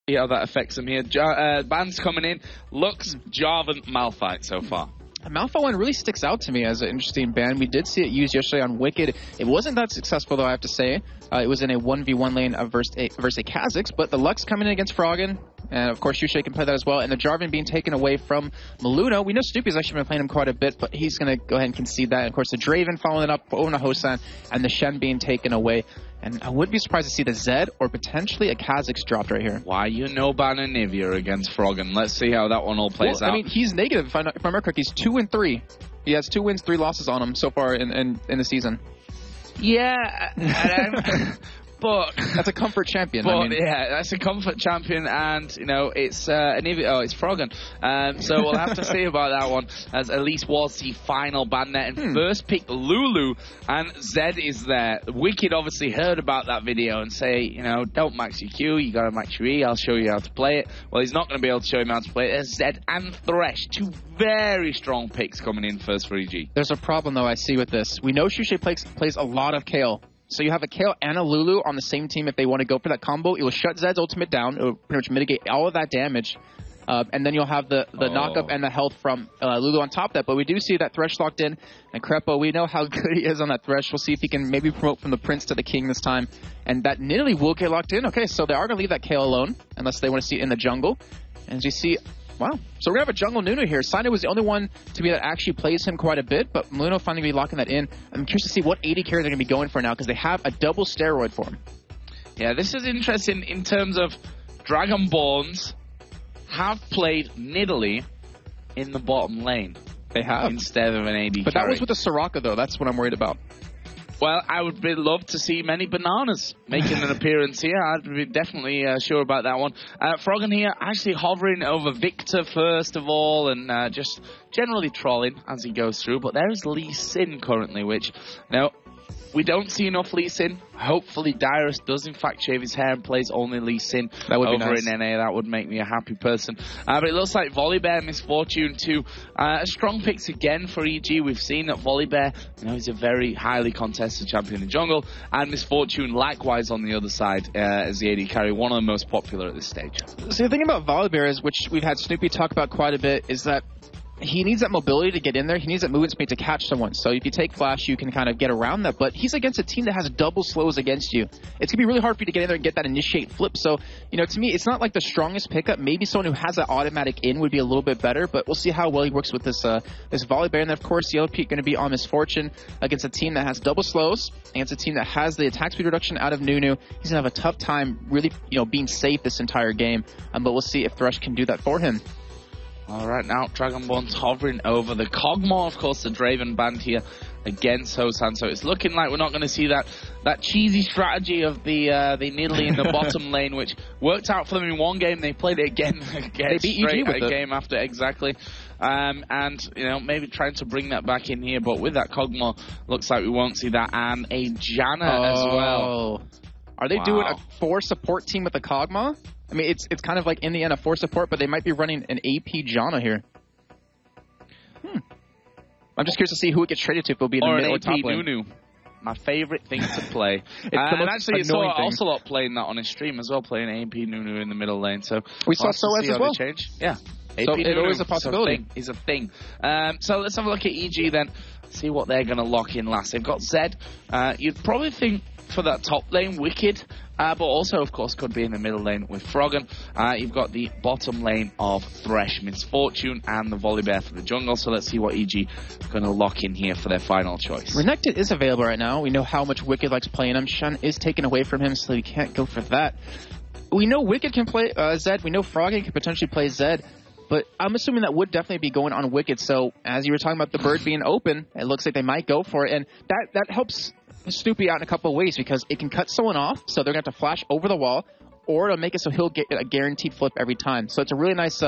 see how that affects them here. Bans coming in. Lux, Jarvan, Malphite so far. The Malphite one really sticks out to me as an interesting ban. We did see it used yesterday on Wicked. It wasn't that successful, though, I have to say. It was in a 1v1 lane versus a Kha'Zix, but the Lux coming in against Froggen, and of course Yushe can play that as well, and the Jarvan being taken away from Maluna. We know Snoopy's actually been playing him quite a bit, but he's going to go ahead and concede that. And of course the Draven following it up over to Hosan, and the Shen being taken away. And I would be surprised to see the Zed or potentially a Kha'Zix dropped right here. Why you no ban and Nivea against Froggen? Let's see how that one all plays out. I mean, he's negative, if I remember correctly. He's 2-3. He has 2 wins, 3 losses on him so far in the season. Yeah, but that's a comfort champion. But I mean, yeah, that's a comfort champion, and you know it's it's Froggen. So we'll have to see about that one. As Elise was the final ban net, and first pick Lulu, and Zed is there. Wicked obviously heard about that video and say, you know, don't max your Q, you gotta max your E. I'll show you how to play it. Well, he's not going to be able to show him how to play it. There's Zed and Thresh, 2 very strong picks coming in first for EG. There's a problem though I see with this. We know Shushe plays a lot of Kayle. So you have a Kayle and a Lulu on the same team if they want to go for that combo. It will shut Zed's ultimate down. It will pretty much mitigate all of that damage. And then you'll have the knockup and the health from Lulu on top of that. But we do see that Thresh locked in. And Crepo, we know how good he is on that Thresh. We'll see if he can maybe promote from the Prince to the King this time. And that Nidalee will get locked in. Okay, so they are going to leave that Kayle alone unless they want to see it in the jungle. And as you see... Wow. So we're going to have a jungle Nunu here. Sina was the only one to be that actually plays him quite a bit, but Maluna finally be locking that in. I'm curious to see what 80 carry they're going to be going for now because they have a double steroid for him. Yeah, this is interesting in terms of Dragonborns have played Nidalee in the bottom lane. They have. Instead of an AD But carry. that was with the Soraka, though. That's what I'm worried about. Well, I would love to see many bananas making an appearance here. I'd be definitely sure about that one. Froggen here actually hovering over Victor first of all and just generally trolling as he goes through. But there is Lee Sin currently, which, no, we don't see enough Lee Sin. Hopefully Dyrus does in fact shave his hair and plays only Lee Sin that would over be nice. in NA. That would make me a happy person. But it looks like Volibear, Misfortune too. Strong picks again for EG. We've seen that Volibear, you know, he's a very highly contested champion in jungle, and Misfortune likewise on the other side as the AD carry, one of the most popular at this stage. So the thing about Volibear is, which we've had Snoopy talk about quite a bit, is that he needs that mobility to get in there. He needs that movement speed to catch someone. So if you take Flash, you can kind of get around that. But he's against a team that has double slows against you. It's going to be really hard for you to get in there and get that initiate flip. So, you know, to me, it's not like the strongest pickup. Maybe someone who has that automatic in would be a little bit better. But we'll see how well he works with this this Volibear. And then, of course, Yellow Peak going to be on Misfortune against a team that has double slows, against a team that has the attack speed reduction out of Nunu. He's going to have a tough time really, you know, being safe this entire game. But we'll see if Thresh can do that for him. All right, now Dragonborns hovering over the Kog'Maw, of course, the Draven band here against Hosan. So it's looking like we're not going to see that cheesy strategy of the Nidalee in the bottom lane, which worked out for them in one game. They played it again they beat straight EG with a game after, exactly. And, you know, maybe trying to bring that back in here. But with that Kog'Maw, looks like we won't see that. And a Janna as well. Are they doing a 4 support team with the Kog'Maw? I mean, it's kind of like in the end a 4 support, but they might be running an AP Janna here. I'm just curious to see who it gets traded to, if it'll be in the mid or top lane. Nunu. My favorite thing to play. It's the most actually, annoying thing. Ocelot playing that on his stream as well, playing AP Nunu in the middle lane. So we saw Soaz as well. Change. Yeah. So it's always a possibility. Is a thing. So let's have a look at EG then. See what they're going to lock in last. They've got Zed. You'd probably think for that top lane, Wicked. But also, of course, could be in the middle lane with Froggen. You've got the bottom lane of Thresh, Misfortune, and the Volibear for the jungle. So let's see what EG are going to lock in here for their final choice. Renekton is available right now. We know how much Wicked likes playing him. Shen is taken away from him, so he can't go for that. We know Wicked can play Zed. We know Froggen can potentially play Zed. But I'm assuming that would definitely be going on Wicked. So as you were talking about the bird being open, it looks like they might go for it. And that helps Snoopy out in a couple of ways, because it can cut someone off, so they're going to have to flash over the wall, or it'll make it so he'll get a guaranteed flip every time. So it's a really nice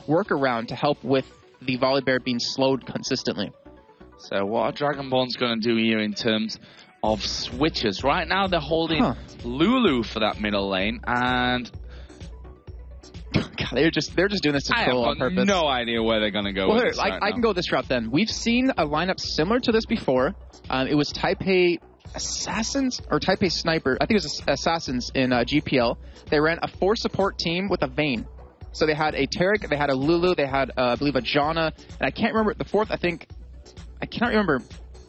workaround to help with the Volibear being slowed consistently. So what are Dragonborns going to do here in terms of switches? Right now they're holding Lulu for that middle lane, and God, they're just doing this to troll on purpose. I have no idea where they're going to go. Well, with this I can go this route then. We've seen a lineup similar to this before. It was Taipei Assassins or Type A Sniper. I think it was Assassins in GPL. They ran a 4 support team with a Vayne. So they had a Taric, they had a Lulu, they had, I believe, a Janna, and I can't remember the 4th. I cannot remember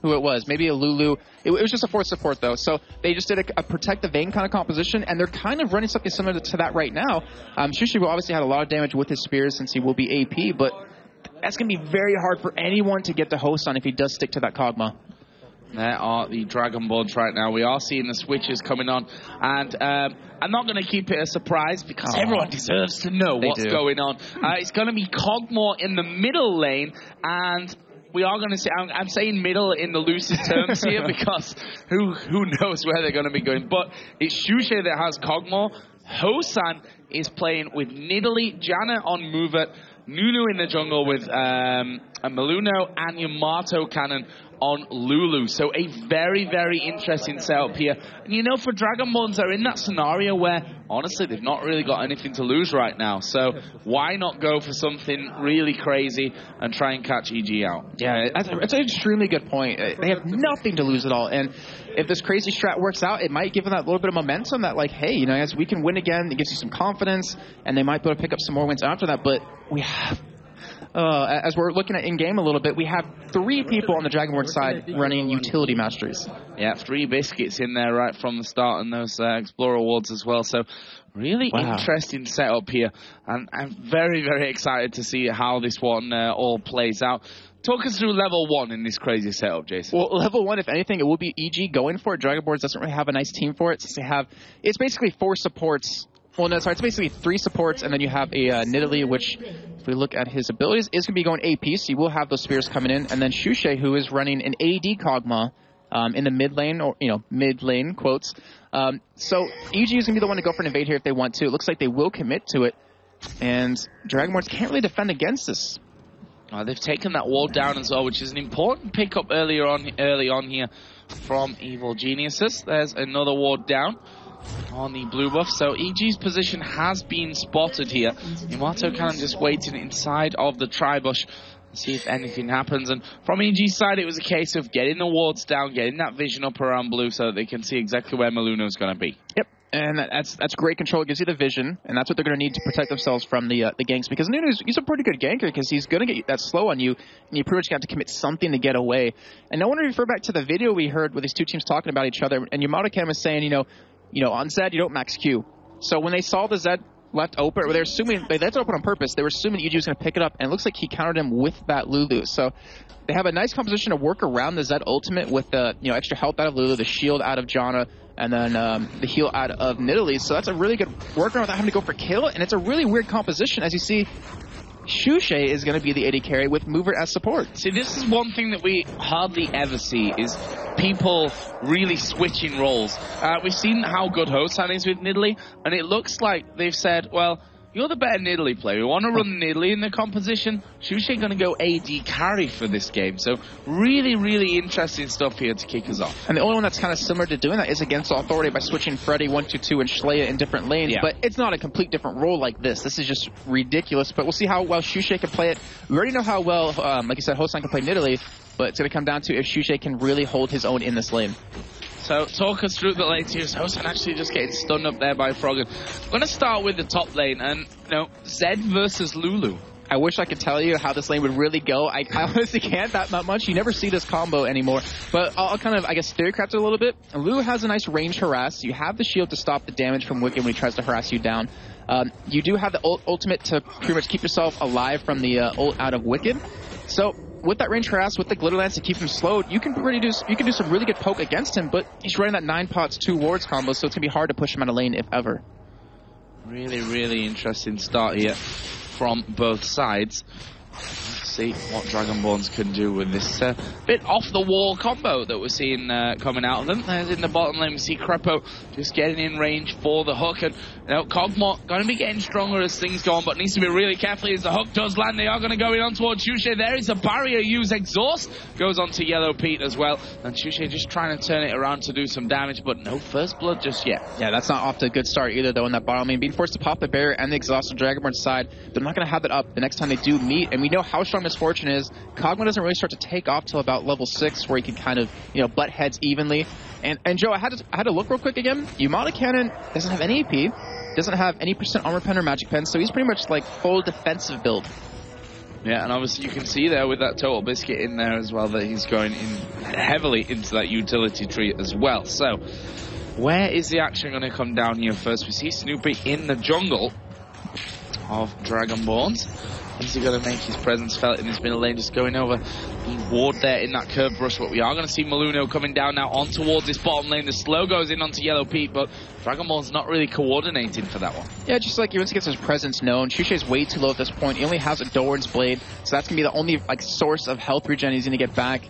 who it was. Maybe a Lulu. It was just a 4th support, though. So they just did a protect the Vayne kind of composition, and they're kind of running something similar to that right now. Shushi will obviously had a lot of damage with his spears since he will be AP, but that's going to be very hard for anyone to get the host on if he does stick to that Kog'Maw. There are the Dragonborns right now. We are seeing the switches coming on, and I'm not going to keep it a surprise because everyone deserves to know what's going on. It's going to be Kog'Maw in the middle lane, and we are going to say, I'm saying middle in the loosest terms here because who knows where they're going to be going. But it's Shushe that has Kog'Maw. Hosan is playing with Nidalee, Janna on Movet, Nunu in the jungle with a Maluno, and Yamato Cannon on Lulu. So a very, very interesting setup here. And you know, for Dragonborns, they're in that scenario where, honestly, they've not really got anything to lose right now. So why not go for something really crazy and try and catch EG out? Yeah, that's an extremely good point. They have nothing to lose at all. And if this crazy strat works out, it might give them that little bit of momentum that, like, hey, you know, as we can win again, it gives you some confidence, and they might be able to pick up some more wins after that. But we have... as we're looking at in-game a little bit, we have 3 people on the Dragonborn side running utility masteries. Yeah, 3 biscuits in there right from the start, and those Explorer Awards as well. So really interesting setup here. And I'm very, very excited to see how this one all plays out. Talk us through level 1 in this crazy setup, Jason. Well, level 1, if anything, it will be EG going for it. Dragonborns doesn't really have a nice team for it. Since it's basically 4 supports. Well, no, sorry, it's basically 3 supports, and then you have a Nidalee, which, if we look at his abilities, is going to be going AP, so you will have those spears coming in. And then Shushe, who is running an AD Kog'Maw in the mid lane, or, you know, mid lane, quotes. So EG is going to be the one to go for an invade here if they want to. It looks like they will commit to it, and Dragonborns can't really defend against this. They've taken that wall down as well, which is an important pickup early on here from Evil Geniuses. There's another ward down on the blue buff. So EG's position has been spotted here. Yamato Cannon just waiting inside of the Tribush to see if anything happens. And from EG's side, it was a case of getting the wards down, getting that vision up around blue so that they can see exactly where Maluno's going to be. Yep. And that's great control. It gives you the vision, and that's what they're going to need to protect themselves from the ganks. Because Nunu's he's a pretty good ganker because he's going to get that slow on you, and you pretty much have to commit something to get away. And I want to refer back to the video we heard with these 2 teams talking about each other, and Yamato Cannon was saying, you know, on Zed you don't max Q. So when they saw the Zed left open, or they're assuming they left it open on purpose, they were assuming EG was going to pick it up, and it looks like he countered him with that Lulu. So they have a nice composition to work around the Zed ultimate with the extra health out of Lulu, the shield out of Janna, and then the heal out of Nidalee. So that's a really good workaround without having to go for kill, and it's a really weird composition. As you see, Shushe is going to be the AD carry with Mover as support. See, this is one thing that we hardly ever see, is people really switching roles. We've seen how good Hosan is with Nidalee, and it looks like they've said, well, you're the better Nidalee player. We want to run Nidalee in the composition. Shushe going to go AD carry for this game. So really, really interesting stuff here to kick us off. And the only one that's kind of similar to doing that is against Authority by switching Freddy 1-2-2 and Schleia in different lanes. Yeah. But it's not a complete different role like this. This is just ridiculous. But we'll see how well Shushe can play it. We already know how well, like you said, Hosan can play Nidalee. But it's going to come down to if Shushe can really hold his own in this lane. So talk us through the lanes here. Hosan actually just getting stunned up there by Froggen. I'm going to start with the top lane, and Zed versus Lulu. I wish I could tell you how this lane would really go. I honestly can't that much. You never see this combo anymore. But I'll kind of, I guess, theorycraft it a little bit. Lulu has a nice range harass. You have the shield to stop the damage from Wicked when he tries to harass you down. You do have the ultimate to pretty much keep yourself alive from the ult out of Wicked. So with that range harass, with the Glitter Lance to keep him slowed, you can do some really good poke against him, but he's running that 9 pots, 2 wards combo, so it's going to be hard to push him out of lane, if ever. Really, really interesting start here from both sides. Let's see what Dragonborns can do with this bit off-the-wall combo that we're seeing coming out of them. There's in the bottom lane, we see Crepo just getting in range for the hook, and Kog'Maw going to be getting stronger as things go on, but needs to be really careful as the hook does land. They are going to go in on towards Shushe. There is a barrier use. Exhaust goes on to Yellow Pete as well, and Shushe just trying to turn it around to do some damage, but no first blood just yet. Yeah, that's not off to a good start either, though, in that bottom lane. Being forced to pop the barrier and the exhaust on Dragonborn's side, they're not going to have that up the next time they do meet, and we know how strong Misfortune is Kog'Maw doesn't really start to take off till about level 6, where he can kind of, you know, butt heads evenly. And Joe, I had to look real quick again. Yumata Cannon doesn't have any AP, doesn't have any % armor pen or magic pen, so he's pretty much like full defensive build. Yeah, and obviously you can see there with that Total Biscuit in there as well that he's going in heavily into that utility tree as well. So, where is the action going to come down here first? We see Snoopy in the jungle of Dragonborns. Is he going to make his presence felt in this middle lane, just going over the ward there in that curve brush? But we are going to see Maluno coming down now on towards this bottom lane. The slow goes in onto Yellow Pete, but Dragonborn's not really coordinating for that one. Yeah, just like he wants to get his presence known. Shushe's way too low at this point. He only has a Doran's Blade, so that's going to be the only like source of health regen he's going to get back.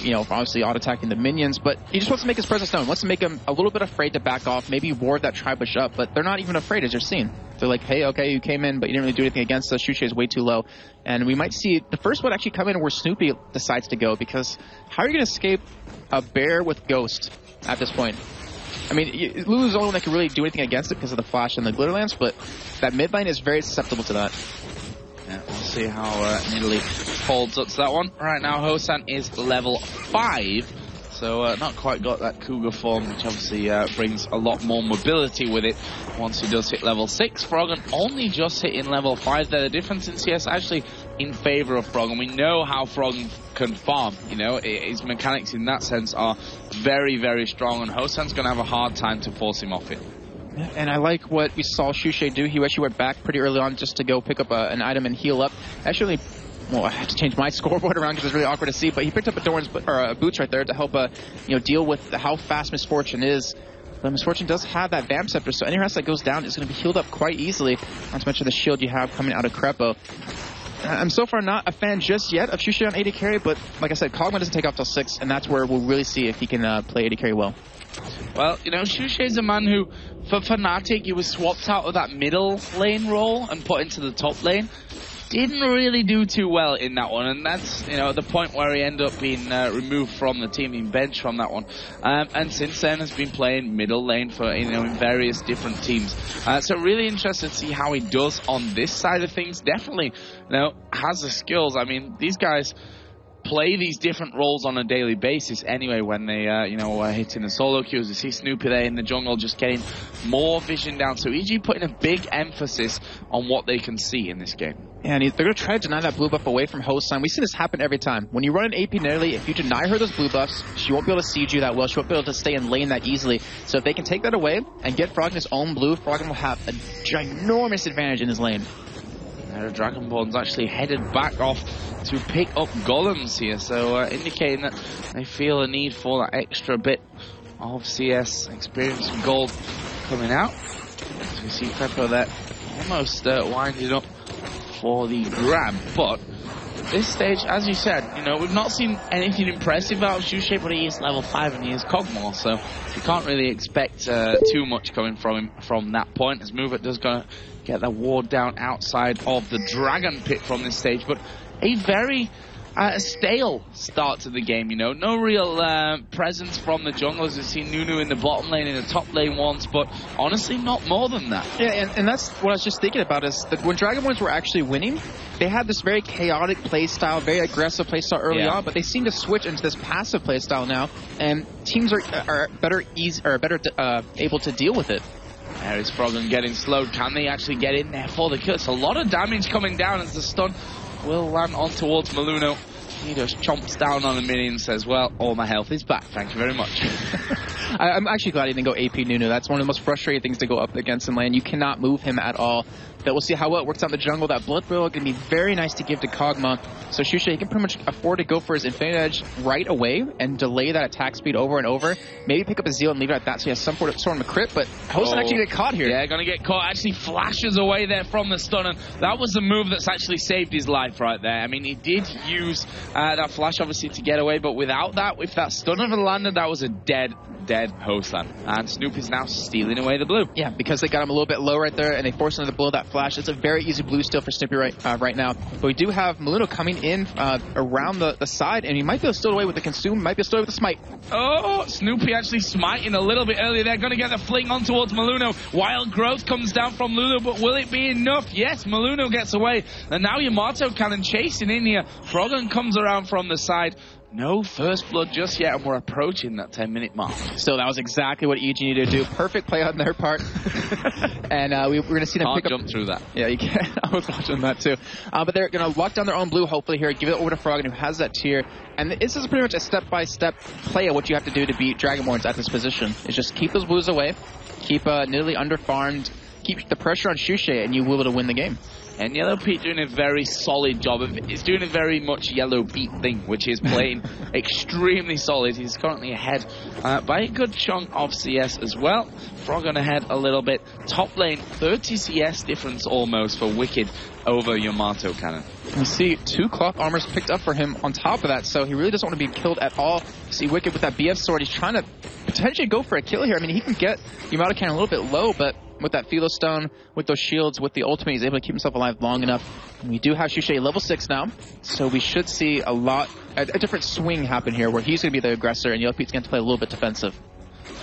You know, obviously auto-attacking the minions, but he just wants to make his presence known. Wants to make him a little bit afraid to back off, maybe ward that Tri-Bush up, but they're not even afraid, as you're seeing. They're like, hey, okay, you came in, but you didn't really do anything against us. Shushe is way too low. And we might see the first one actually come in where Snoopy decides to go, because how are you going to escape a bear with Ghost at this point? I mean, Lulu's the only one that can really do anything against it because of the Flash and the Glitter Lance, but that mid lane is very susceptible to that. Yeah, we'll see how Nidalee holds up to that one. Right now, Hosan is level 5, so not quite got that Cougar form, which obviously brings a lot more mobility with it once he does hit level 6. Froggen only just hitting level 5 there. The difference in CS actually in favor of Froggen. We know how Froggen can farm, you know, his mechanics in that sense are very, very strong, and Hosan's going to have a hard time to force him off it. And I like what we saw Shushe do. He actually went back pretty early on just to go pick up an item and heal up. Actually, well, I had to change my scoreboard around because it's really awkward to see, but he picked up a Doran's boots right there to help you know, deal with how fast Misfortune is. But Misfortune does have that Vamp Scepter, so any harass that goes down is going to be healed up quite easily. Not to mention the shield you have coming out of Crepo. I'm so far not a fan just yet of Shushe on AD carry, but like I said, Kog'Maw doesn't take off till 6, and that's where we'll really see if he can play AD carry well. Well, you know, Shushe is a man who, for Fnatic, he was swapped out of that middle lane role and put into the top lane. Didn't really do too well in that one, and that's, you know, the point where he ended up being removed from the team, being benched from that one. And since then has been playing middle lane for, you know, in various different teams. So really interested to see how he does on this side of things. Definitely, you know, has the skills. I mean, these guys play these different roles on a daily basis anyway when they, you know, hitting the solo queues. You see Snoopy there in the jungle just getting more vision down. So EG putting a big emphasis on what they can see in this game. And they're going to try to deny that blue buff away from Hosan. We see this happen every time. When you run an AP Nidalee, if you deny her those blue buffs, she won't be able to siege you that well. She won't be able to stay in lane that easily. So if they can take that away and get Froggen his own blue, Froggen will have a ginormous advantage in his lane. The Dragonborns actually headed back off to pick up golems here, so indicating that they feel a need for that extra bit of CS experience and gold coming out. As we see Crepo there almost winding up for the grab, but at this stage, as you said, you know, we've not seen anything impressive out of Shushe, but he is level 5 and he is Kog'Maw, so you can't really expect too much coming from him from that point, as Movet does gonna get the ward down outside of the Dragon Pit from this stage, but a very stale start to the game, you know. No real presence from the junglers. We've seen Nunu in the bottom lane, in the top lane once, but honestly, not more than that. Yeah, and that's what I was just thinking about, is that when Dragonborns were actually winning, they had this very chaotic playstyle, very aggressive playstyle early on, but they seem to switch into this passive playstyle now, and teams are better able to deal with it. There is Froggen getting slowed. Can they actually get in there for the kill? It's a lot of damage coming down as the stun will land on towards Maluno. He just chomps down on the minion and says, well, all my health is back. Thank you very much. I'm actually glad he didn't go AP Nunu. That's one of the most frustrating things to go up against in lane. You cannot move him at all. But we'll see how well it works out in the jungle. That Blood Boil going to be very nice to give to Kog'Maw. So Shushe, he can pretty much afford to go for his Infinite Edge right away and delay that attack speed over and over. Maybe pick up his Zeal and leave it at that so he has some sort of a crit, but Hosan actually get caught here. Yeah, going to get caught. Actually flashes away there from the stun, and that was the move that's actually saved his life right there. I mean, he did use that flash obviously to get away, but without that, if that stun had landed, that was a dead Hosan. And Snoop is now stealing away the blue. Yeah, because they got him a little bit low right there, and they forced him to blow that flash. It's a very easy blue steal for Snoopy right now. But we do have Maluno coming in around the side, and he might be able to steal away with the consume, might be able to steal away with the smite. Oh, Snoopy actually smiting a little bit earlier. They're going to get the fling on towards Maluno. Wild growth comes down from Lulu, but will it be enough? Yes, Maluno gets away. And now Yamato Cannon chasing in here. Froggen comes around from the side. No first blood just yet, and we're approaching that 10-minute mark. So that was exactly what EG needed to do. Perfect play on their part. And we're going to see them pick up. Jump through that. Yeah, you can. I was watching that too. But they're going to lock down their own blue, hopefully here, give it over to Froggen, who has that tier. And this is pretty much a step-by-step play of what you have to do to beat Dragonborns at this position. Is just keep those blues away, keep Nidalee under-farmed, keep the pressure on Shushay, and you will be able to win the game. And Yellow Pete doing a very solid job of it. He's doing a very much Yellow Pete thing, which is playing extremely solid. He's currently ahead by a good chunk of CS as well. Froggen ahead a little bit. Top lane, 30 CS difference almost for Wicked over Yamato Cannon. You see 2 cloth armors picked up for him on top of that, so he really doesn't want to be killed at all. You see Wicked with that BF sword, he's trying to potentially go for a kill here. I mean, he can get Yamato Cannon a little bit low, but with that Philo Stone, with those shields, with the ultimate, he's able to keep himself alive long enough. And we do have Shushay level 6 now, so we should see a different swing happen here, where he's going to be the aggressor and Yellow Pete's going to play a little bit defensive.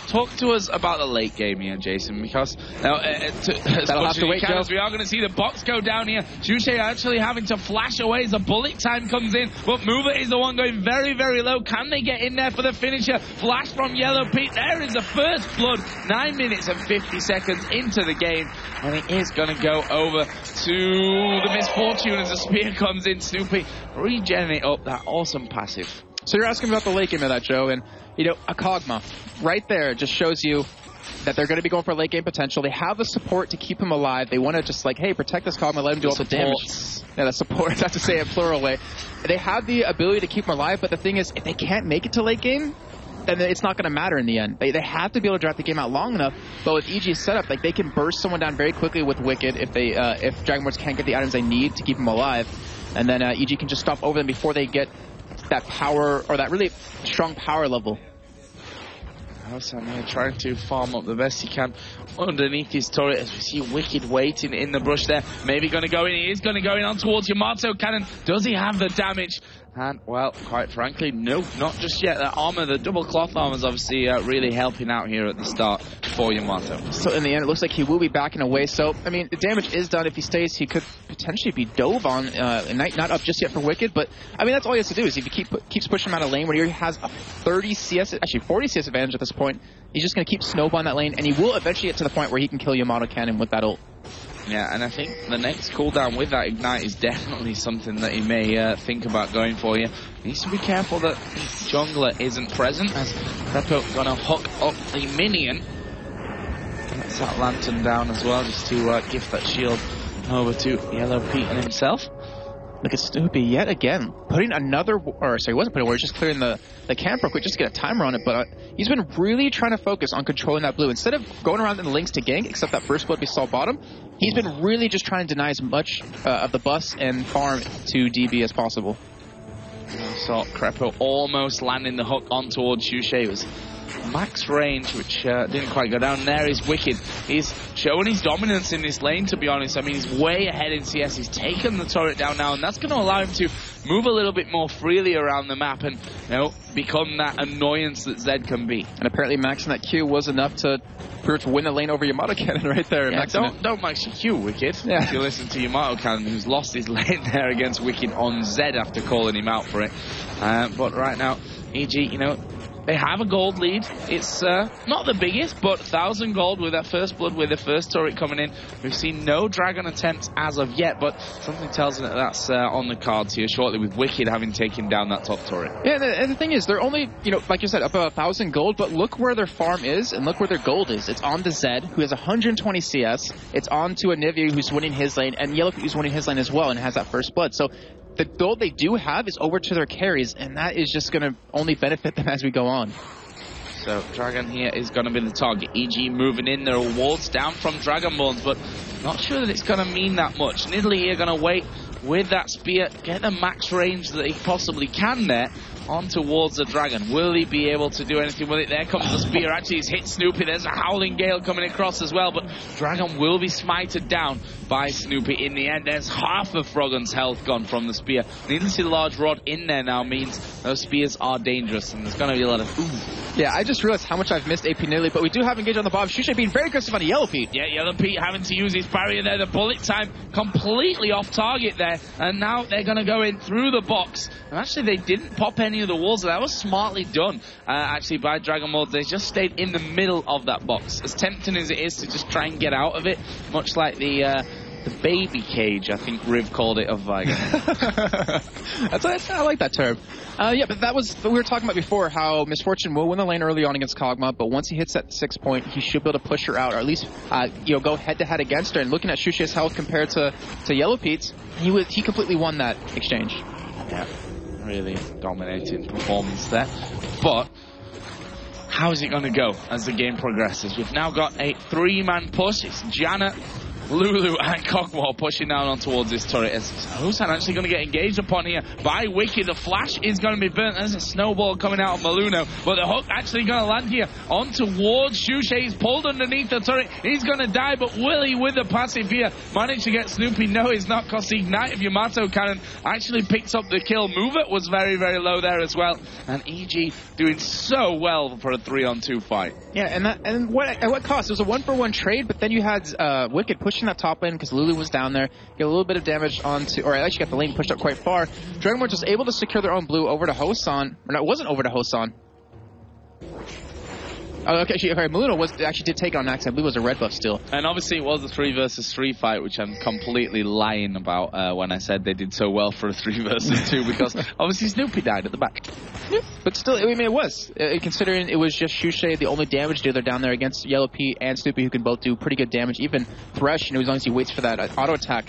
Talk to us about the late game here, Jason, because now, that'll have to wait, Joe. We are going to see the box go down here. Shushay actually having to flash away as the bullet time comes in, but Mover is the one going very, very low. Can they get in there for the finisher? Flash from Yellow Pete. There is the first blood. 9 minutes and 50 seconds into the game, and it is going to go over to the Misfortune as the spear comes in. Snoopy regenerate up that awesome passive. So you're asking about the late game of that, Joe, and you know, a Kog'Maw right there just shows you that they're going to be going for late game potential. They have the support to keep him alive. They want to just like, hey, protect this Kog'Maw, let him do all the damage. Yeah, the support, that's to say it plural way. They have the ability to keep him alive, but the thing is, if they can't make it to late game, then it's not going to matter in the end. They have to be able to drag the game out long enough, but with EG's setup, like they can burst someone down very quickly with Wicked if Dragonborns can't get the items they need to keep him alive, and then EG can just stop over them before they get that power, or that really strong power level. Sam here trying to farm up the best he can underneath his turret as we see Wicked waiting in the brush there. Maybe going to go in. He is going to go in on towards Yamato Cannon. Does he have the damage? And, well, quite frankly, no, not just yet. That armor, the double cloth armor is obviously really helping out here at the start for Yamato. So in the end, it looks like he will be backing away. So, I mean, the damage is done. If he stays, he could potentially be dove on. Not up just yet for Wicked, but, I mean, that's all he has to do is if he keeps pushing him out of lane, where he has a 30 CS, actually 40 CS advantage at this point, he's just going to keep snowballing that lane, and he will eventually get to the point where he can kill Yamato Cannon with that ult. Yeah, and I think the next cooldown with that Ignite is definitely something that he may think about going for here. He needs to be careful that his jungler isn't present, as Repo going to hook up the minion. Gets that lantern down as well, just to gift that shield over to Yellow Pete and himself. Look at Snoopy yet again, putting another, or sorry, he wasn't putting a word, just clearing the camp real quick, just to get a timer on it, but he's been really trying to focus on controlling that blue. Instead of going around in the links to gank, except that first blood we saw bottom, he's been really just trying to deny as much of the buffs and farm to DB as possible. So Crepo almost landing the hook on towards Shushay. It was max range, which didn't quite go down. There is Wicked. He's showing his dominance in this lane, to be honest. I mean, he's way ahead in CS. He's taken the turret down now, and that's going to allow him to move a little bit more freely around the map and, you know, become that annoyance that Zed can be. And apparently maxing that Q was enough to win the lane over Yamato Cannon right there. Yeah, don't max your Q, Wicked. Yeah. If you listen to Yamato Cannon, who's lost his lane there against Wicked on Zed after calling him out for it. But right now, EG, you know, they have a gold lead. It's not the biggest, but 1,000 gold with that first blood, with the first turret coming in. We've seen no dragon attempts as of yet, but something tells me that that's on the cards here shortly, with Wicked having taken down that top turret. Yeah, and the thing is, they're only, you know, like you said, up about 1,000 gold, but look where their farm is, and look where their gold is. It's on to Zed, who has 120 CS. It's on to Anivia, who's winning his lane, and Yellow, who's winning his lane as well, and has that first blood. So the gold they do have is over to their carries, and that is just going to only benefit them as we go on. So Dragon here is going to be the target. EG moving in. There are wards down from Dragonborns, but not sure that it's going to mean that much. Nidalee here going to wait with that spear, get the max range that he possibly can there on towards the Dragon. Will he be able to do anything with it? There comes the spear. Actually, he's hit Snoopy. There's a Howling Gale coming across as well, but Dragon will be smited down by Snoopy in the end. There's half of Froggen's health gone from the spear. Needlessly large rod in there now means those spears are dangerous, and there's going to be a lot of ooh. Yeah, I just realized how much I've missed AP Nearly, but we do have engage on the bottom. Shushay being very aggressive on the Yellow Pete. Yeah, Yellow Pete having to use his barrier there. The bullet time completely off target there, and now they're going to go in through the box. And actually, they didn't pop any of the walls. That was smartly done, actually, by Dragonborns. They just stayed in the middle of that box. As tempting as it is to just try and get out of it, much like the baby cage, I think Riv called it, of Viking. I like that term. Yeah, but that was what we were talking about before, how Misfortune will win the lane early on against Kog'Maw, but once he hits that 6 point, he should be able to push her out, or at least go head-to-head against her. And looking at Shushay's health compared to Yellow Pete's, he completely won that exchange. Yeah, really dominating performance there. But how is it going to go as the game progresses? We've now got a 3-man push. It's Janet, Lulu and Kog'Maw pushing down on towards this turret. Is Husan actually going to get engaged upon here by Wicked? The flash is going to be burnt. There's a snowball coming out of Maluno, but the hook actually going to land here on towards Shushay. He's pulled underneath the turret. He's going to die, but will he, with the passive here, manage to get Snoopy? No, he's not, because the Ignite of Yamato Cannon actually picks up the kill. Movement was very, very low there as well. And EG doing so well for a 3-on-2 fight. Yeah, and at what cost? It was a 1-for-1 trade, but then you had Wicked pushing that top lane because Lulu was down there. Get a little bit of damage onto, or actually got the lane pushed up quite far. Dragonborns was able to secure their own blue over to Hosan. Or no, it wasn't over to Hosan. Oh, okay, Maluno actually did take on Nax. I believe it was a red buff still. And obviously it was a 3 versus 3 fight, which I'm completely lying about when I said they did so well for a 3 versus 2, because obviously Snoopy died at the back. Yeah, but still, I mean, it was. Considering it was just Shushay, the only damage dealer down there against Yellow Pete and Snoopy, who can both do pretty good damage. Even Thresh, as long as he waits for that auto attack.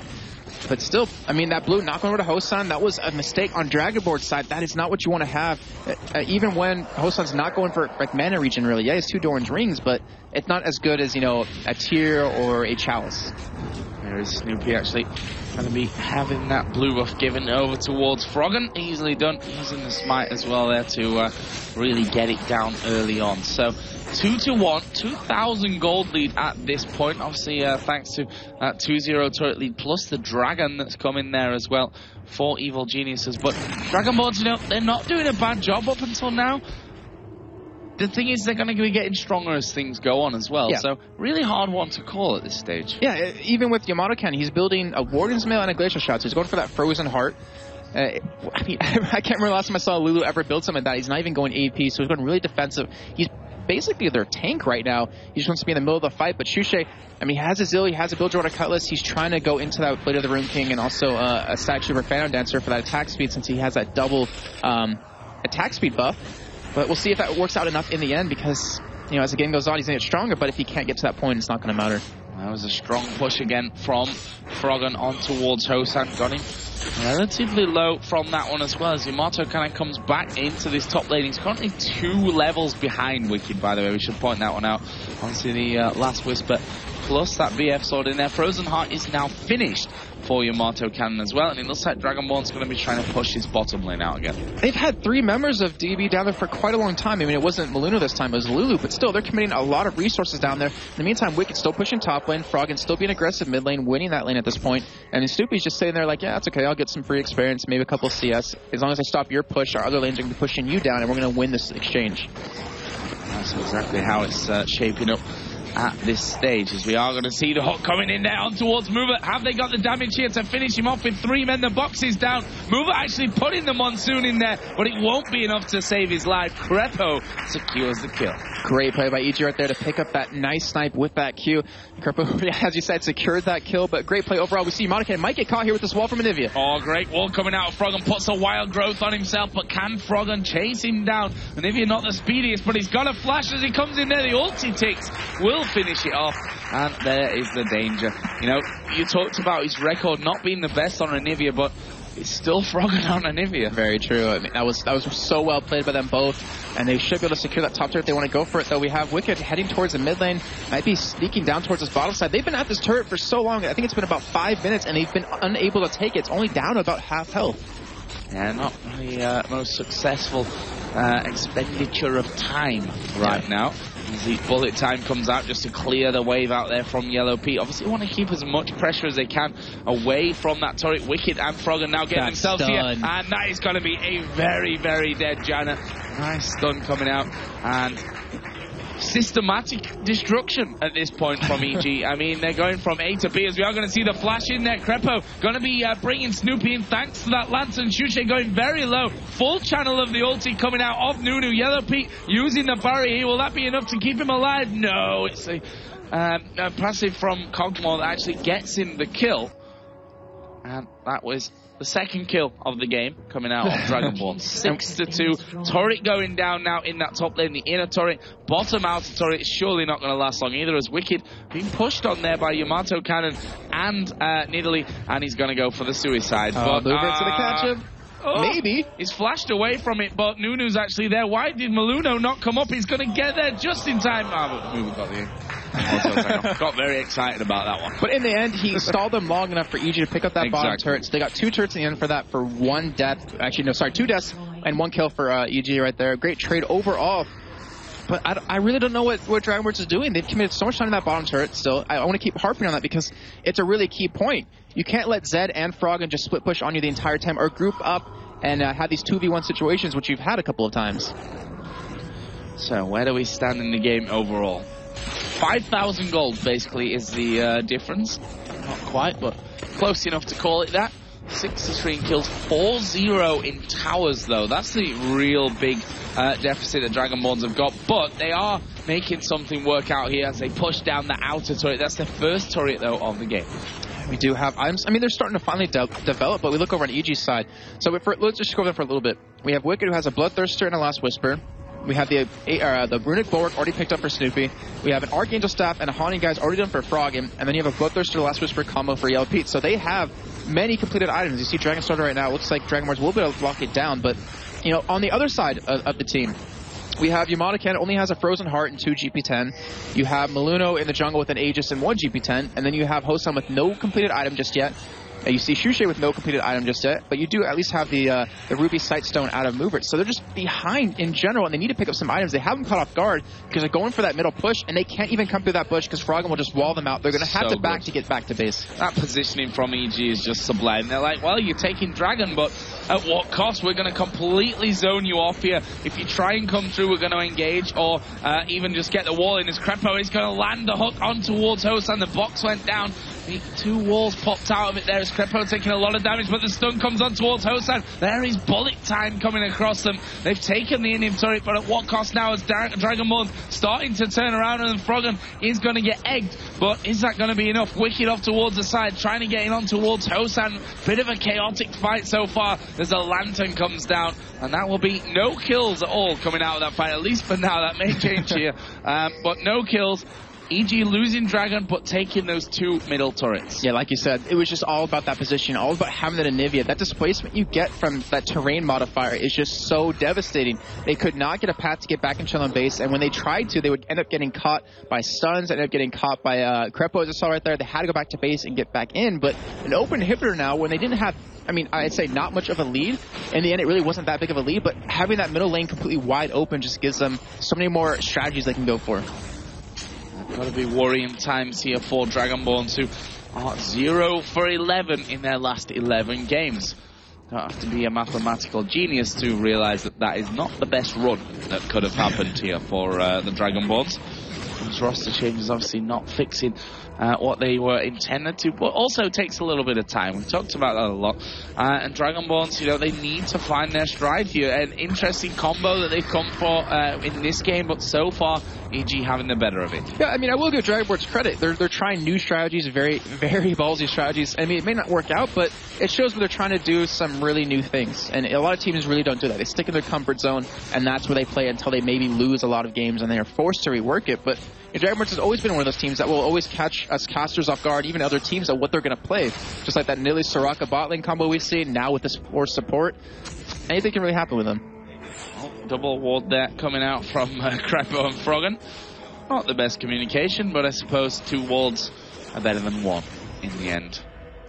But still, I mean, that blue knock over to Hosan, that was a mistake on Dragonborn's side. That is not what you want to have. Even when Hosan's not going for like mana regen, really. Yeah, he has 2 Doran's rings, but it's not as good as, a Tyr or a Chalice. There is Snoopy actually going to be having that blue buff given over towards Froggen. Easily done, using the smite as well there to really get it down early on. So 2-1, 2,000 gold lead at this point. Obviously, thanks to that 2-0 turret lead, plus the dragon that's come in there as well for Evil Geniuses. But Dragonborns, they're not doing a bad job up until now. The thing is, they're going to be getting stronger as things go on as well. Yeah. So, really hard one to call at this stage. Yeah, even with Yamato Cannon, he's building a Warden's Mail and a Glacial Shot. So he's going for that Frozen Heart. I can't remember the last time I saw Lulu ever build something like that. He's not even going AP, so he's going really defensive. He's basically their tank right now. He just wants to be in the middle of the fight. But Shushay, he has a Zill, he has a Build Jordan Cutlass. He's trying to go into that Blade of the Rune King and also a statue for Phantom Dancer for that attack speed, since he has that double attack speed buff. But we'll see if that works out enough in the end, because, as the game goes on, he's going to get stronger, but if he can't get to that point, it's not going to matter. That was a strong push again from Froggen on towards Hosan. Got him relatively low from that one as well, as Yamato kind of comes back into this top lane. He's currently 2 levels behind Wicked, by the way. We should point that one out. Obviously, the Last Whisper plus that BF sword in there. Frozen Heart is now finished for Yamato Cannon as well, and it looks like Dragonborn's going to be trying to push his bottom lane out again. They've had 3 members of DB down there for quite a long time. It wasn't Maluno this time, it was Lulu, but still, they're committing a lot of resources down there. In the meantime, Wicked's still pushing top lane, Froggen still being aggressive mid lane, winning that lane at this point, and then Snoopy's just sitting there like, yeah, that's okay, I'll get some free experience, maybe a couple of CS. As long as I stop your push, our other lanes are going to be pushing you down, and we're going to win this exchange. That's exactly how it's shaping up at this stage, as we are going to see the hook coming in there on towards Mover. Have they got the damage here to finish him off with 3 men? The box is down. Mover actually putting the Monsoon in there, but it won't be enough to save his life. Crepo secures the kill. Great play by EG right there to pick up that nice snipe with that Q. Crepo, as you said, secured that kill, but great play overall. We see Monacan might get caught here with this wall from Anivia. Oh, great wall coming out of Froggen. Puts a wild growth on himself, but can Froggen chase him down? Anivia not the speediest, but he's got a flash as he comes in there. The ulti ticks will finish it off, and there is the danger. You talked about his record not being the best on Anivia, but it's still Froggen on Anivia. Very true. That was so well played by them both, and they should be able to secure that top turret. They want to go for it, though. We have Wicked heading towards the mid lane, might be sneaking down towards this bottom side. They've been at this turret for so long. I think it's been about 5 minutes, and they've been unable to take it. It's only down about half health. Yeah, not the most successful expenditure of time right now. As the bullet time comes out just to clear the wave out there from Yellow Pete. Obviously, want to keep as much pressure as they can away from that turret. Wicked and Froggen now getting themselves here. And that is going to be a very, very dead Janna. Nice stun coming out. And systematic destruction at this point from EG. I mean, they're going from A to B, as we are going to see the flash in there. Crepo going to be bringing Snoopy in thanks to that Lantern. Shushe going very low. Full channel of the ulti coming out of Nunu. Yellow Pete using the barrier here. Will that be enough to keep him alive? No, it's a passive from Cogmore that actually gets him the kill. And that was the second kill of the game coming out of Dragonborns. 6-2. Turret going down now in that top lane. The inner turret, bottom outer turret is surely not going to last long either, as Wicked being pushed on there by Yamato Cannon and Nidalee, and he's going to go for the suicide. But Lubert's going to catch him. Maybe. He's flashed away from it, but Nunu's actually there. Why did Maluno not come up? He's going to get there just in time. But Nunu got the got very excited about that one. But in the end, he stalled them long enough for EG to pick up that bottom turret. So they got 2 turrets in the end for that for 1 death. Actually, no, sorry, 2 deaths and 1 kill for EG right there. Great trade overall. But I really don't know what Dragonborns is doing. They've committed so much time to that bottom turret still. I want to keep harping on that because it's a really key point. You can't let Zed and Froggen just split push on you the entire time or group up and have these 2v1 situations, which you've had a couple of times. So where do we stand in the game overall? 5,000 gold basically is the difference. Not quite, but close enough to call it that. 63 in kills, 4-0 in towers though. That's the real big deficit that Dragonborns have got. But they are making something work out here as they push down the outer turret. That's the first turret though of the game. We do have items. I mean, they're starting to finally develop, but we look over on EG's side. So let's just go over there for a little bit. We have Wicked, who has a Bloodthirster and a Last Whisper. We have the Runic Bulwark already picked up for Snoopy. We have an Archangel Staff and a Haunting Guys already done for Froggen. And then you have a Bloodthirster, Last Whisper combo for Yellow Pete. So they have many completed items. You see Dragon Starter right now. It looks like Dragonborns will be able to lock it down. But, you know, on the other side of the team, we have Yamato Cannon only has a Frozen Heart and 2 GP10. You have Maluno in the jungle with an Aegis and 1 GP10. And then you have Hosan with no completed item just yet. You see Shushe with no completed item just yet, but you do at least have the Ruby Sightstone out of Movert. So they're just behind in general, and they need to pick up some items. They haven't caught off guard because they're going for that middle push, and they can't even come through that bush because Froggen will just wall them out. They're going to have to get back to base. That positioning from EG is just sublime. They're like, well, you're taking Dragon, but at what cost? We're going to completely zone you off here. If you try and come through, we're going to engage, or even just get the wall in. As Crepo is going to land the hook on towards Hosan. The box went down. The 2 walls popped out of it there as Crepo taking a lot of damage, but the stun comes on towards Hosan. There is bullet time coming across them. They've taken the Indian turret, but at what cost now as Dragonborns starting to turn around, and Froggen is going to get egged, but is that going to be enough? Wicked off towards the side, trying to get in on towards Hosan. Bit of a chaotic fight so far as a lantern comes down, and that will be no kills at all coming out of that fight, at least for now. That may change here, but no kills. EG losing Dragon, but taking those 2 middle turrets. Yeah, like you said, it was just all about that position, all about having that Anivia. That displacement you get from that terrain modifier is just so devastating. They could not get a path to get back in Chillon base, and when they tried to, they would end up getting caught by stuns, end up getting caught by Crepo, as I saw right there. They had to go back to base and get back in, but an open inhibitor now, when they didn't have, I mean, I'd say not much of a lead. In the end, it really wasn't that big of a lead, but having that middle lane completely wide open just gives them so many more strategies they can go for. Got to be worrying times here for Dragonborns, who are 0 for 11 in their last 11 games. Don't have to be a mathematical genius to realize that that is not the best run that could have happened here for the Dragonborns. This roster change is obviously not fixing what they were intended to, but also takes a little bit of time. We talked about that a lot. And Dragonborns, you know, they need to find their stride here. An interesting combo that they've come for in this game, but so far, EG having the better of it. Yeah, I mean, I will give Dragonborns credit. They're trying new strategies, very, very ballsy strategies. I mean, it may not work out, but it shows where they're trying to do some really new things. And a lot of teams really don't do that. They stick in their comfort zone, and that's where they play until they maybe lose a lot of games, and they are forced to rework it. But Dragonborns has always been one of those teams that will always catch us casters off guard, even other teams, at what they're going to play. Just like that Nidalee Soraka bot lane combo we've seen, now with this force support. Anything can really happen with them. Double ward there coming out from Crepo and Froggen. Not the best communication, but I suppose 2 wards are better than 1 in the end.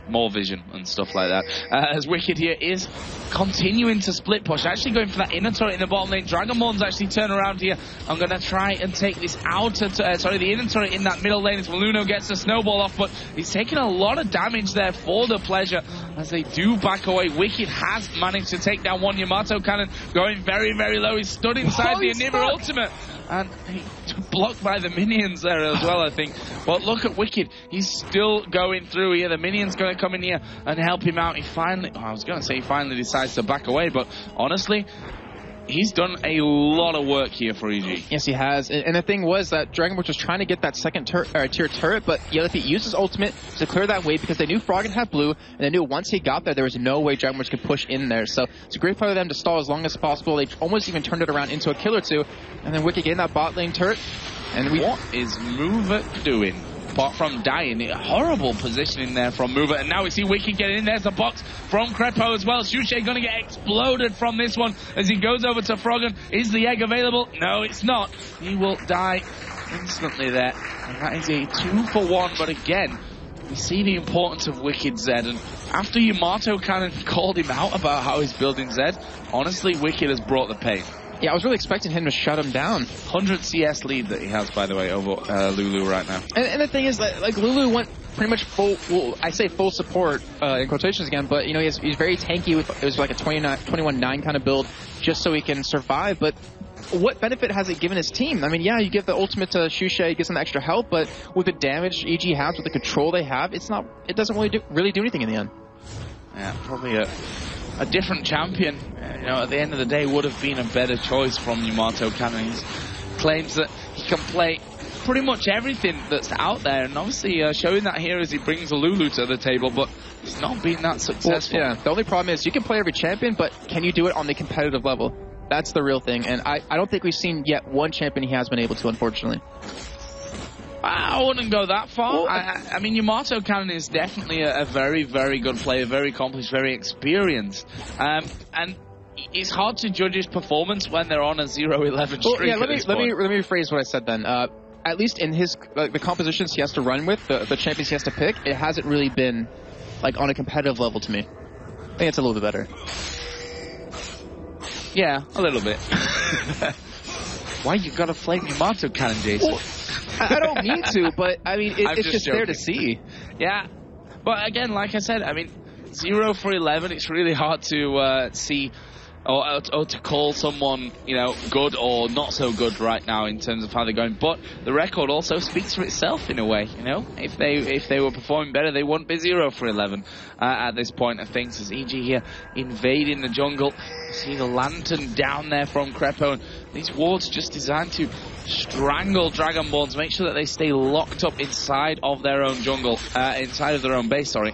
more vision and stuff like that. As Wicked here is continuing to split push, actually going for that inner turret in the bottom lane. Dragonborns actually turn around here. I'm going to try and take this outer, the inner turret in that middle lane as Maluno gets the snowball off, but he's taking a lot of damage there for the pleasure as they do back away. Wicked has managed to take down one Yamato cannon, going very, very low. He's stood inside the Anima ultimate, and he blocked by the minions there as well, I think. But look at Wicked. He's still going through here. The minion's going to come in here and help him out. He finally decides to back away, but honestly, he's done a lot of work here for EG. Yes, he has. And the thing was that Dragonborns was trying to get that second tier turret, but Yellowfeet used his ultimate to clear that way because they knew Froggen had blue, and they knew once he got there was no way Dragonborns could push in there. So it's a great play for them to stall as long as possible. They almost even turned it around into a kill or two, and then Wicked getting that bot lane turret. And what is Mover doing? Apart from dying, a horrible positioning there from Mover, and now we see Wicked getting in. There's a box from Crepo as well. Shushay going to get exploded from this one as he goes over to Froggen. Is the egg available? No, it's not. He will die instantly there, and that is a 2-for-1. But again, we see the importance of Wicked Zed, and after Yamato kind of called him out about how he's building Zed, honestly, Wicked has brought the pain. Yeah, I was really expecting him to shut him down. 100 CS lead that he has, by the way, over Lulu right now. And the thing is, like Lulu went pretty much full, well, I say full support in quotations again, but you know, he's very tanky with, it was like a 21-9 kind of build just so he can survive. But what benefit has it given his team? I mean, yeah, you give the ultimate to Shushay, gives him extra help, but with the damage EG has, with the control they have, it doesn't really do anything in the end. Yeah, probably a different champion, you know, at the end of the day would have been a better choice from Yamato Cannon. He claims that he can play pretty much everything that's out there, and obviously showing that here as he brings a Lulu to the table, but it's not been that successful. Well, yeah, the only problem is you can play every champion, but can you do it on the competitive level? That's the real thing, and I don't think we've seen yet one champion he has been able to, unfortunately. I wouldn't go that far. Well, I mean, Yamato Cannon is definitely a very, very good player, very accomplished, very experienced. And it's hard to judge his performance when they're on a 0-11 streak. Well, yeah, let me rephrase what I said then. At least in his the compositions he has to run with, the champions he has to pick, it hasn't really been like on a competitive level to me. I think it's a little bit better. Yeah, a little bit. Why you gotta flame Yamato Cannon, Jason? Well, I don't mean to, but I mean, it's just there to see. Yeah, but again, like I said, I mean, 0 for 11, it's really hard to see or to call someone, you know, good or not so good right now in terms of how they're going. But the record also speaks for itself in a way, you know. If they were performing better, they wouldn't be 0 for 11 at this point of things. As EG here invading the jungle, you see the lantern down there from Crepo, and these wards just designed to strangle Dragonborns, make sure that they stay locked up inside of their own jungle, inside of their own base, sorry.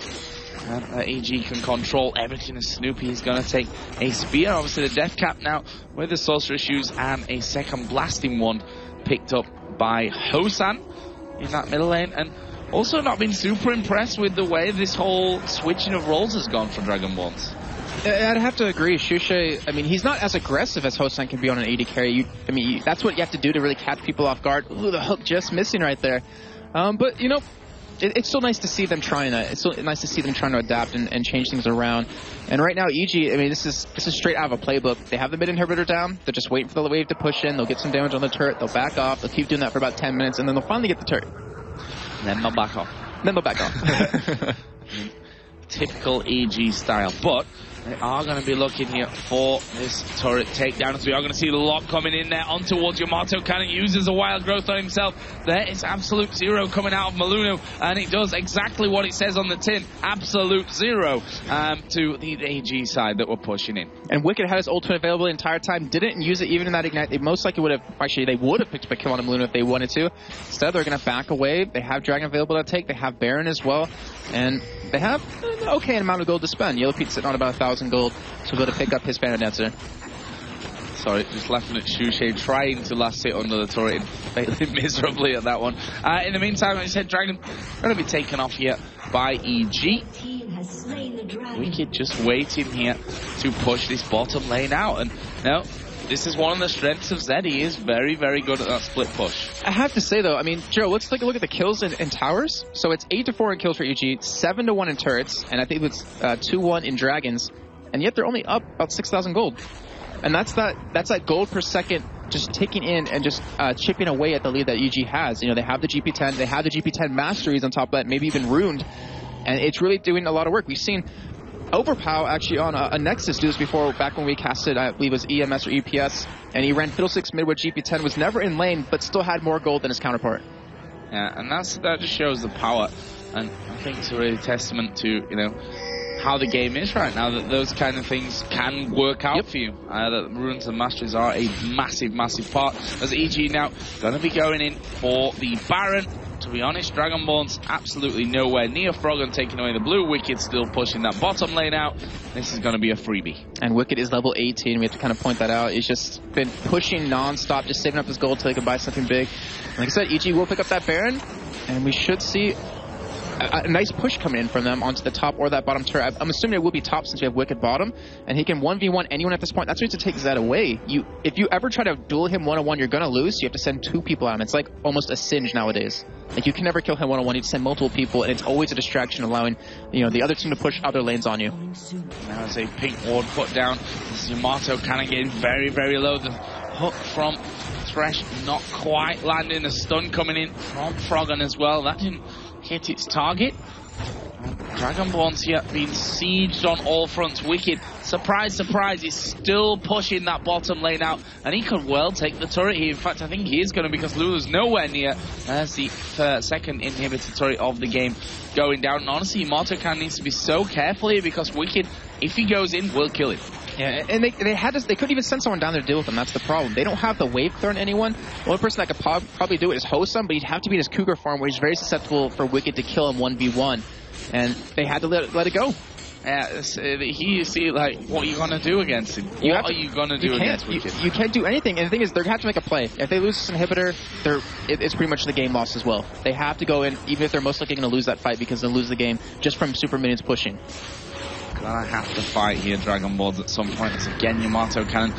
And EG can control everything as Snoopy is going to take a spear. Obviously the death cap now with the sorcerer shoes and a second blasting wand picked up by Hosan in that middle lane. And also not been super impressed with the way this whole switching of roles has gone for Dragonborns. I'd have to agree. Shushay, I mean, he's not as aggressive as Hosan can be on an AD carry. I mean, that's what you have to do to really catch people off guard. Ooh, the hook just missing right there. But, you know, it's still nice to see them trying to. It's still nice to see them trying to adapt and change things around. And right now, EG, I mean, this is straight out of a playbook. They have the mid inhibitor down. They're just waiting for the wave to push in. They'll get some damage on the turret. They'll back off. They'll keep doing that for about 10 minutes, and then they'll finally get the turret. Then they'll back off. Then they'll back off. Typical EG style, but they are going to be looking here for this turret takedown, as we are going to see the lock coming in there on towards Yamato Cannon. Uses a wild growth on himself. There is absolute 0 coming out of Maluno, and it does exactly what it says on the tin. Absolute 0 to the AG side that we're pushing in. And Wicked had his ultimate available the entire time, didn't use it even in that ignite. They most likely would have, actually they would have picked up a kill on Maluno if they wanted to. Instead they're going to back away. They have Dragon available to take. They have Baron as well. And they have an okay amount of gold to spend. Yellowfeet's sitting on about 1,000 gold to go to pick up his Phantom Dancer. Sorry, just laughing at Shushay trying to last hit under the turret and failing miserably at that one. In the meantime, like I said, Dragon going to be taken off here by EG. Wicked just waiting here to push this bottom lane out. And you know, this is one of the strengths of Zed. He is very, very good at that split push. I have to say, though, I mean, Joe, let's take a look at the kills in towers. So it's 8-4 in kills for EG, 7-1 in turrets, and I think it's 2-1 in dragons. And yet they're only up about 6,000 gold. And that's that gold per second just ticking in and just chipping away at the lead that EG has. You know, they have the GP10, they have the GP10 masteries on top of that, maybe even ruined. And it's really doing a lot of work. We've seen Overpow actually on a Nexus do this before, back when we casted, I believe it was EMS or EPS, and he ran Fiddlesticks mid with GP10, was never in lane, but still had more gold than his counterpart. Yeah, and that just shows the power, and I think it's a really testament to, you know, how the game is right now, that those kind of things can work out for you. That Runes and Masteries are a massive, massive part. As EG now going to be going in for the Baron. To be honest, Dragonborns absolutely nowhere near Froggen taking away the blue. Wicked still pushing that bottom lane out. This is going to be a freebie. And Wicked is level 18. We have to kind of point that out. He's just been pushing non-stop, just saving up his gold till he can buy something big. Like I said, EG will pick up that Baron, and we should see a nice push coming in from them onto the top or that bottom turret. I'm assuming it will be top since we have Wicked bottom, and he can 1v1 anyone at this point. That's why you have to take Zed away. If you ever try to duel him one-on-one, you're going to lose, so you have to send 2 people at him. It's like almost a singe nowadays. Like, you can never kill him one-on-one. You have to send multiple people, and it's always a distraction, allowing, you know, the other team to push other lanes on you. Now as a pink ward put down, this is Yamato kind of getting very, very low. The hook from Thresh not quite landing. The stun coming in from Froggen as well. That didn't hit its target. Dragonborns here being sieged on all fronts. Wicked, surprise, surprise, is still pushing that bottom lane out, and he could well take the turret here. In fact, I think he is going to, because Lulu's nowhere near. There's the second inhibitor turret of the game going down. And honestly, Yamato kind of needs to be so careful here, because Wicked, if he goes in, will kill him. Yeah, and they couldn't even send someone down there to deal with them. That's the problem. They don't have the wave clear on anyone. The only person that could probably do it is Hosam, but he'd have to be in his Cougar farm, where he's very susceptible for Wicked to kill him 1v1. And they had to let it go. Yeah, you see, like, what are you going to do against him? What are you going to do against Wicked? You can't do anything. And the thing is, they're going to have to make a play. If they lose this inhibitor, it's pretty much the game lost as well. They have to go in, even if they're most likely going to lose that fight, because they'll lose the game just from super minions pushing. Gonna have to fight here, Dragonborns, at some point. As again, Yamato Cannon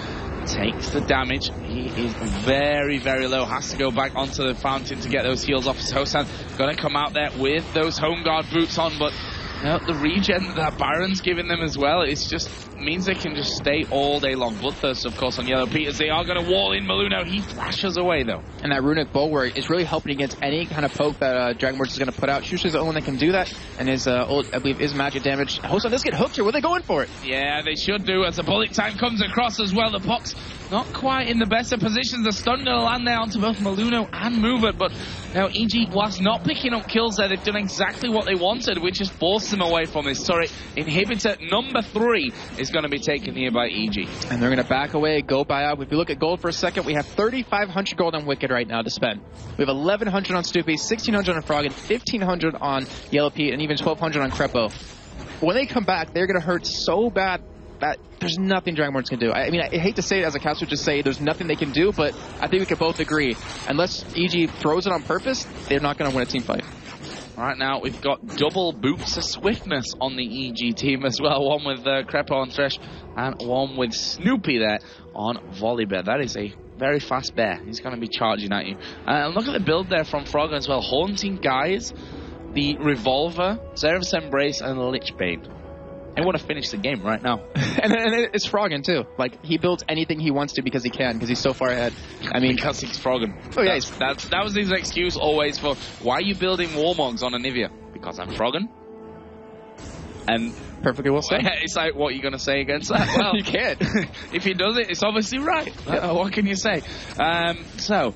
takes the damage. He is very, very low. Has to go back onto the fountain to get those heals off his Hosan. Gonna come out there with those home guard boots on, but you know, the regen that Baron's giving them as well, it's just means they can just stay all day long. Bloodthirst, of course, on Yellow Peters. They are going to wall in Maluno. He flashes away, though. And that Runic Bulwark is really helping against any kind of poke that Dragonborns is going to put out. Shusha's the only one that can do that, and his I believe, is magic damage. Hosan does get hooked here. Were they going for it? Yeah, they should do, as the bullet time comes across as well. The Pox not quite in the best of positions. The stun going to land there onto both Maluno and Mover, but now EG, whilst not picking up kills there, they've done exactly what they wanted, which is force them away from this turret. Inhibitor number 3 is going to be taken here by EG. And they're going to back away, go buy out. If we look at gold for a second, we have 3,500 gold on Wicked right now to spend. We have 1,100 on Stoopy, 1,600 on Froggen, 1,500 on Yellow Pete, and even 1,200 on Crepo. When they come back, they're going to hurt so bad that there's nothing Dragonborns can do. I mean, I hate to say it as a caster, just say there's nothing they can do, but I think we can both agree. Unless EG throws it on purpose, they're not going to win a team fight. Right now, we've got double boots of swiftness on the EG team as well. One with Crepo and Thresh, and one with Snoopy there on Volibear. That is a very fast bear. He's going to be charging at you. And look at the build there from Froggen as well. Haunting Guys, the Revolver, Zerif's Embrace, and Lichbane. I want to finish the game right now. and it's Froggen, too. Like, he builds anything he wants to because he can, because he's so far ahead. I mean, because he's Froggen. Oh, yeah. That was his excuse always for, why are you building Warmogs on Anivia? Because I'm Froggen. And perfectly well said. It's like, what are you going to say against that? Well, you can't. If he does it, it's obviously right. What can you say? So,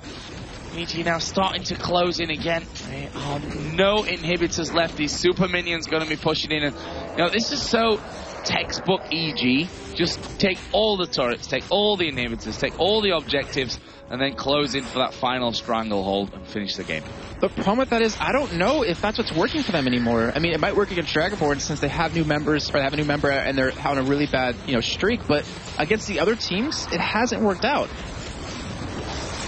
EG now starting to close in again. There are no inhibitors left. These super minions going to be pushing in. And, you know, this is so textbook EG. Just take all the turrets, take all the inhibitors, take all the objectives, and then close in for that final stranglehold and finish the game. The problem with that is, I don't know if that's what's working for them anymore. I mean, it might work against Dragonborns since they have new members, or they have a new member and they're having a really bad, streak, but against the other teams, it hasn't worked out.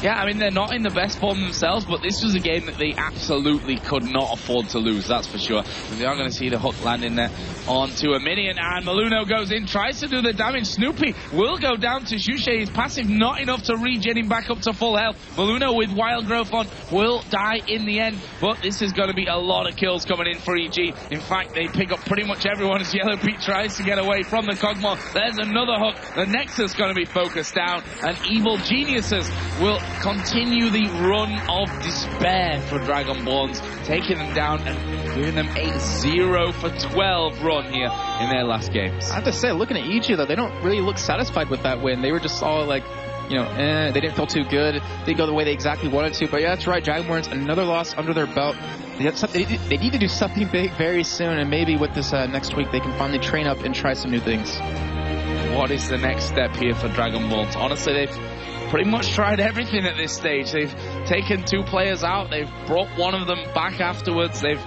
Yeah, I mean, they're not in the best form themselves, but this was a game that they absolutely could not afford to lose, that's for sure. We are going to see the hook land in there onto a minion, and Maluno goes in, tries to do the damage. Snoopy will go down to Shushe. His passive not enough to regen him back up to full health. Maluno with Wild Growth on will die in the end, but this is going to be a lot of kills coming in for EG. In fact, they pick up pretty much everyone as Yellow Pete tries to get away from the Kog'Maw. There's another hook. The Nexus going to be focused down, and Evil Geniuses will continue the run of despair for Dragonborns, taking them down and giving them a 0 for 12 run here in their last games. I have to say, looking at EG though, they don't really look satisfied with that win. They were just all like, you know, they didn't feel too good. They didn't go the way they exactly wanted to. But yeah, that's right, Dragonborns, another loss under their belt. They need to do something big very soon, and maybe with this next week they can finally train up and try some new things. What is the next step here for Dragonborns? Honestly, they've pretty much tried everything at this stage. They've taken 2 players out. They've brought one of them back afterwards. They've